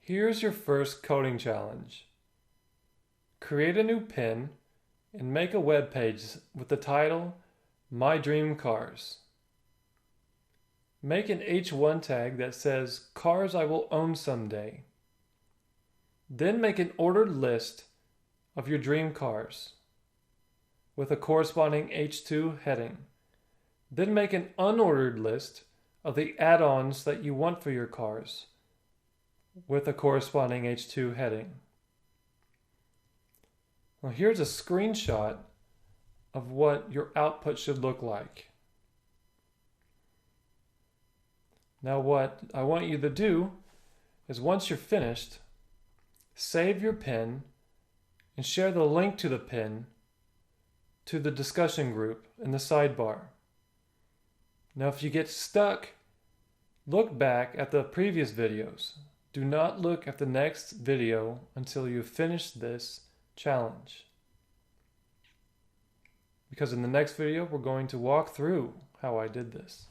Here's your first coding challenge. Create a new pin and make a web page with the title, My Dream Cars. Make an H1 tag that says, Cars I will own someday. Then make an ordered list of your dream cars with a corresponding H2 heading. Then make an unordered list of the add-ons that you want for your cars with a corresponding H2 heading. Well, here's a screenshot of what your output should look like. Now what I want you to do is once you're finished, save your pin and share the link to the pin to the discussion group in the sidebar. Now if you get stuck, look back at the previous videos. Do not look at the next video until you finish this challenge. Because in the next video, we're going to walk through how I did this.